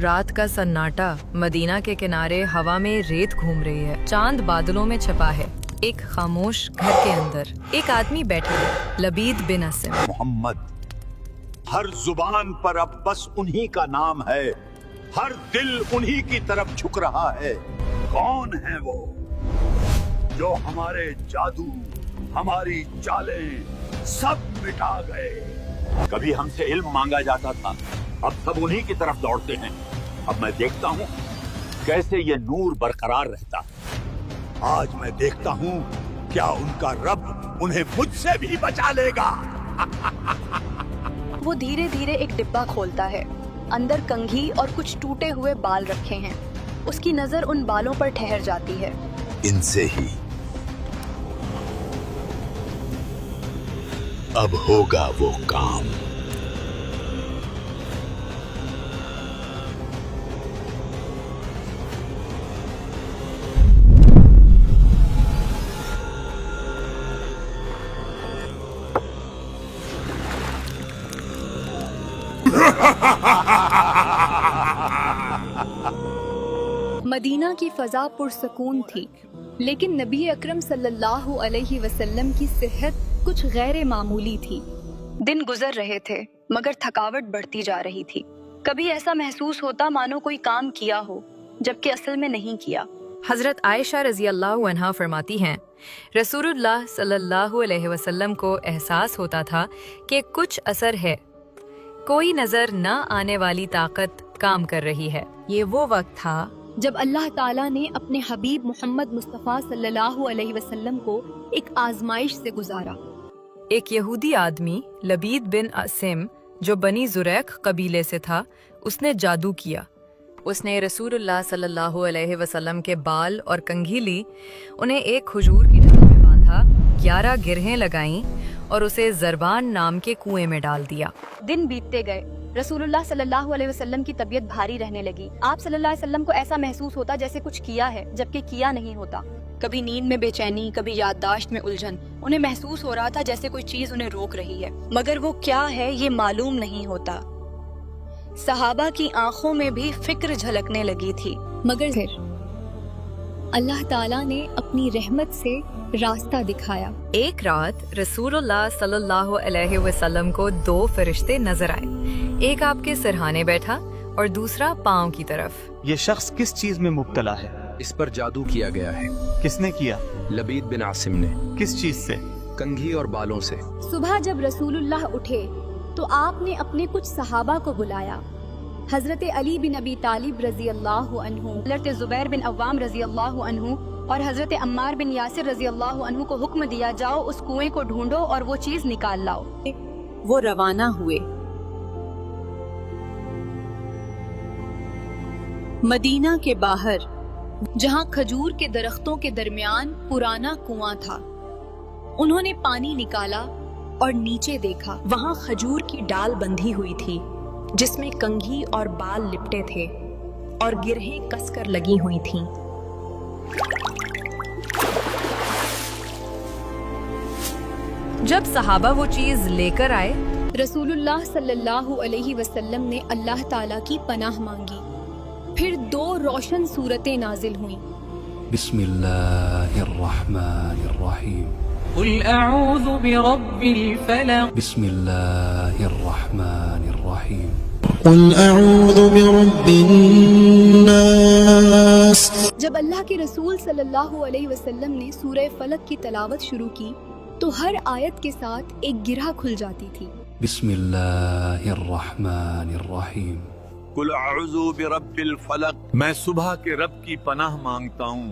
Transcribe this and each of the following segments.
رات کا سناٹا مدینہ کے کنارے ہوا میں ریت گھوم رہی ہے، چاند بادلوں میں چھپا ہے۔ ایک خاموش گھر کے اندر ایک آدمی بیٹھا ہے، لبید بن عاصم۔ محمد، ہر زبان پر اب بس انہی کا نام ہے، ہر دل انہی کی طرف جھک رہا ہے۔ کون ہے وہ جو ہمارے جادو، ہماری چالیں سب مٹا گئے؟ کبھی ہم سے علم مانگا جاتا تھا، اب سب انہی کی طرف دوڑتے ہیں۔ اب میں دیکھتا ہوں کیسے یہ نور برقرار رہتا ہے۔ آج میں دیکھتا ہوں کیا ان کا رب انہیں مجھ سے بھی بچا لے گا۔ وہ دھیرے دھیرے ایک ڈبہ کھولتا ہے، اندر کنگھی اور کچھ ٹوٹے ہوئے بال رکھے ہیں۔ اس کی نظر ان بالوں پر ٹھہر جاتی ہے۔ ان سے ہی اب ہوگا وہ کام۔ مدینہ کی فضا پرسکون تھی، لیکن نبی اکرم صلی اللہ علیہ وسلم کی صحت کچھ غیر معمولی تھی۔ دن گزر رہے تھے مگر تھکاوٹ بڑھتی جا رہی تھی۔ کبھی ایسا محسوس ہوتا مانو کوئی کام کیا ہو جبکہ اصل میں نہیں کیا۔ حضرت عائشہ رضی اللہ عنہا فرماتی ہیں، رسول اللہ صلی اللہ علیہ وسلم کو احساس ہوتا تھا کہ کچھ اثر ہے، کوئی نظر نہ آنے والی طاقت کام کر رہی ہے۔ یہ وہ وقت تھا جب اللہ تعالیٰ نے اپنے حبیب محمد مصطفیٰ صلی اللہ علیہ وسلم کو ایک آزمائش سے گزارا۔ ایک یہودی آدمی لبید بن عاصم جو بنی زریق قبیلے سے تھا، اس نے جادو کیا۔ اس نے رسول اللہ صلی اللہ علیہ وسلم کے بال اور کنگھی لی، انہیں ایک کھجور کی ڈھال میں باندھا، 11 گرہیں لگائیں اور اسے زربان نام کے کنویں میں ڈال دیا۔ دن بیتتے گئے، رسول اللہ صلی اللہ علیہ وسلم کی طبیعت بھاری رہنے لگی۔ آپ صلی اللہ علیہ وسلم کو ایسا محسوس ہوتا جیسے کچھ کیا ہے جبکہ کیا نہیں ہوتا۔ کبھی نیند میں بے چینی، کبھی یادداشت میں الجھن۔ انہیں محسوس ہو رہا تھا جیسے کوئی چیز انہیں روک رہی ہے، مگر وہ کیا ہے یہ معلوم نہیں ہوتا۔ صحابہ کی آنکھوں میں بھی فکر جھلکنے لگی تھی، مگر پھر اللہ تعالیٰ نے اپنی رحمت سے راستہ دکھایا۔ ایک رات رسول اللہ صلی اللہ علیہ وسلم کو 2 فرشتے نظر آئے، ایک آپ کے سرہانے بیٹھا اور دوسرا پاؤں کی طرف۔ یہ شخص کس چیز میں مبتلا ہے؟ اس پر جادو کیا گیا ہے۔ کس نے کیا؟ لبید بن عاصم نے۔ کس چیز سے؟ کنگھی اور بالوں سے۔ صبح جب رسول اللہ اٹھے تو آپ نے اپنے کچھ صحابہ کو بلایا۔ حضرت علی بن ابی طالب رضی اللہ عنہ، حضرت زبیر بن عوام رضی اللہ عنہ اور حضرت عمار بن یاسر رضی اللہ عنہ کو حکم دیا، جاؤ اس کنویں کو ڈھونڈو اور وہ چیز نکال لاؤ۔ وہ روانہ ہوئے۔ مدینہ کے باہر جہاں کھجور کے درختوں کے درمیان پرانا کنواں تھا، انہوں نے پانی نکالا اور نیچے دیکھا۔ وہاں کھجور کی ڈال بندھی ہوئی تھی جس میں کنگھی اور بال لپٹے تھے اور گرہیں کس کر لگی ہوئی تھیں۔ جب صحابہ وہ چیز لے کر آئے، رسول اللہ صلی اللہ علیہ وسلم نے اللہ تعالیٰ کی پناہ مانگی۔ پھر 2 روشن صورتیں نازل ہوئیں۔ بسم اللہ الرحمن الرحیم۔ قل اعوذ برب الفلق۔ بسم اللہ الرحمن الرحیم۔ قل اعوذ برب الناس۔ جب اللہ کے رسول صلی اللہ علیہ وسلم نے سورہ فلق کی تلاوت شروع کی تو ہر آیت کے ساتھ ایک گرہ کھل جاتی تھی۔ بسم اللہ الرحمن الرحیم۔ قل اعوذ برب الفلق، میں صبح کے رب کی پناہ مانگتا ہوں،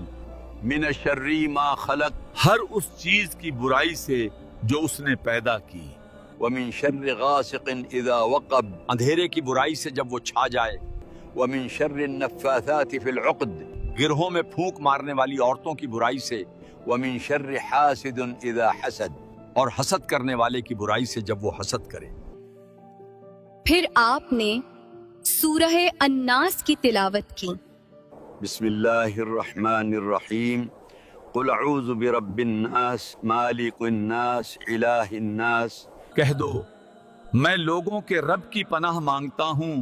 من شر ما خلق، ہر اس چیز کی برائی سے جو اس نے پیدا کی، ومن شر غاسق اذا وقب، اندھیرے کی برائی سے جب وہ چھا جائے، ومن شر النفاثات فی العقد، گرہوں میں پھونک مارنے والی عورتوں کی برائی سے، ومن شر حاسد اذا حسد، اور حسد کرنے والے کی برائی سے جب وہ حسد کرے۔ پھر آپ نے سورہ الناس کی تلاوت کی۔ بسم اللہ الرحمن الرحیم۔ قل اعوذ برب الناس مالک الناس الہ الناس، کہہ دو میں لوگوں کے رب کی پناہ مانگتا ہوں